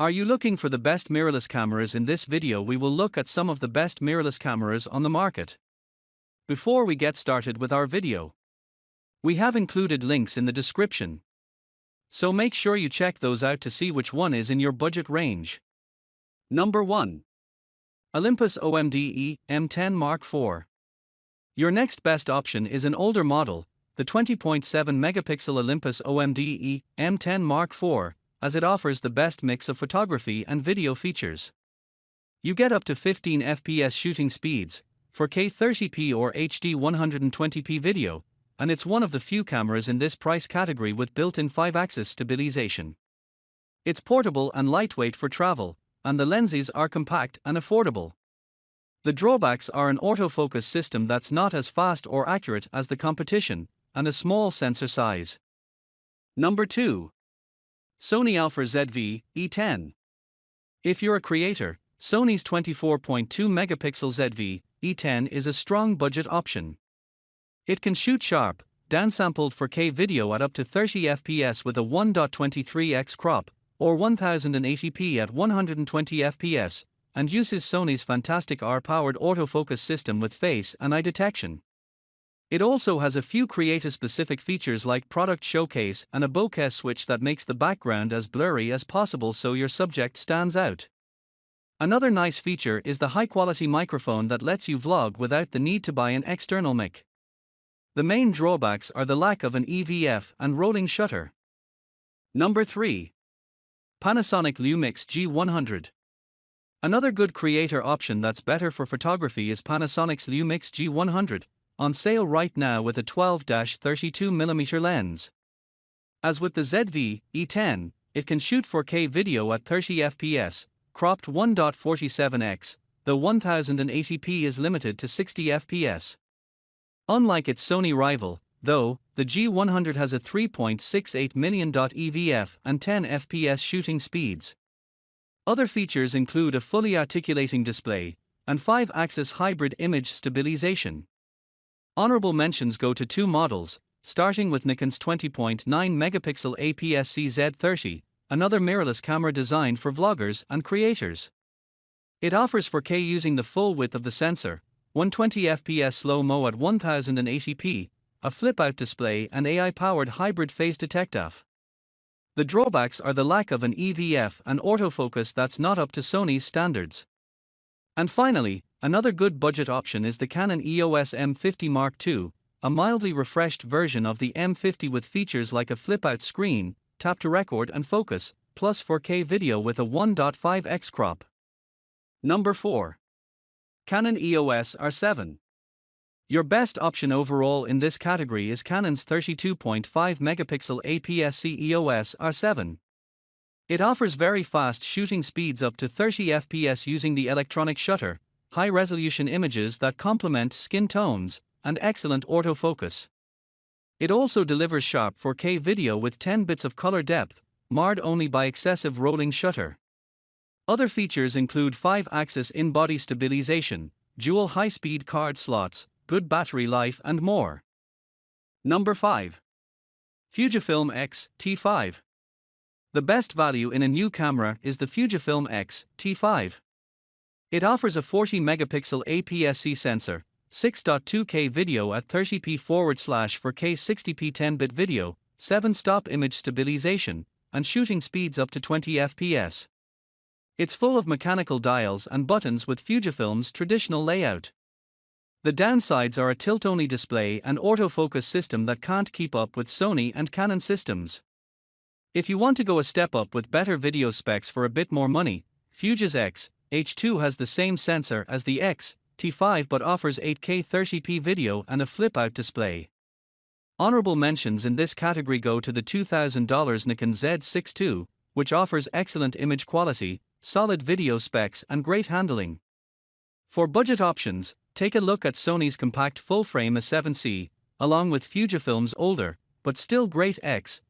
Are you looking for the best mirrorless cameras? In this video we will look at some of the best mirrorless cameras on the market. Before we get started with our video, we have included links in the description, so make sure you check those out to see which one is in your budget range. Number 1. Olympus OMD M10 Mark IV. Your next best option is an older model, the 20.7 megapixel Olympus OMD M10 Mark IV, as it offers the best mix of photography and video features. You get up to 15 FPS shooting speeds, 4K 30p or HD 120p video, and it's one of the few cameras in this price category with built-in 5-axis stabilization. It's portable and lightweight for travel, and the lenses are compact and affordable. The drawbacks are an autofocus system that's not as fast or accurate as the competition, and a small sensor size. Number 2. Sony Alpha ZV E10. If you're a creator, Sony's 24.2 megapixel ZV E10 is a strong budget option. It can shoot sharp, downsampled 4K video at up to 30 FPS with a 1.23x crop, or 1080p at 120 FPS, and uses Sony's fantastic R-powered autofocus system with face and eye detection. It also has a few creator-specific features like product showcase and a bokeh switch that makes the background as blurry as possible so your subject stands out. Another nice feature is the high-quality microphone that lets you vlog without the need to buy an external mic. The main drawbacks are the lack of an EVF and rolling shutter. Number 3. Panasonic LUMIX G100. Another good creator option that's better for photography is Panasonic's LUMIX G100, on sale right now with a 12-32mm lens. As with the ZV E10, it can shoot 4K video at 30 FPS, cropped 1.47x, though 1080p is limited to 60 FPS. Unlike its Sony rival, though, the G100 has a 3.68 million EVF and 10 FPS shooting speeds. Other features include a fully articulating display and 5-axis hybrid image stabilization. Honorable mentions go to two models, starting with Nikon's 20.9 megapixel APS-C Z30, another mirrorless camera designed for vloggers and creators. It offers 4K using the full width of the sensor, 120 FPS slow-mo at 1080p, a flip-out display and AI-powered hybrid phase detective. The drawbacks are the lack of an EVF and autofocus that's not up to Sony's standards. And finally, another good budget option is the Canon EOS M50 Mark II, a mildly refreshed version of the M50 with features like a flip-out screen, tap to record and focus, plus 4K video with a 1.5x crop. Number 4. Canon EOS R7. Your best option overall in this category is Canon's 32.5 megapixel APS-C EOS R7. It offers very fast shooting speeds up to 30 FPS using the electronic shutter, high-resolution images that complement skin tones, and excellent autofocus. It also delivers sharp 4K video with 10 bits of color depth, marred only by excessive rolling shutter. Other features include 5-axis in-body stabilization, dual high-speed card slots, good battery life and more. Number 5. Fujifilm X-T5. The best value in a new camera is the Fujifilm X-T5. It offers a 40 megapixel APS-C sensor, 6.2K video at 30p/4K 60p 10-bit video, 7-stop image stabilization, and shooting speeds up to 20 FPS. It's full of mechanical dials and buttons with Fujifilm's traditional layout. The downsides are a tilt-only display and autofocus system that can't keep up with Sony and Canon systems. If you want to go a step up with better video specs for a bit more money, Fuji's X-H2 has the same sensor as the X-T5 but offers 8K 30p video and a flip-out display. Honorable mentions in this category go to the $2,000 Nikon Z6 II, which offers excellent image quality, solid video specs and great handling. For budget options, take a look at Sony's compact full-frame A7C, along with Fujifilm's older, but still great X-T4.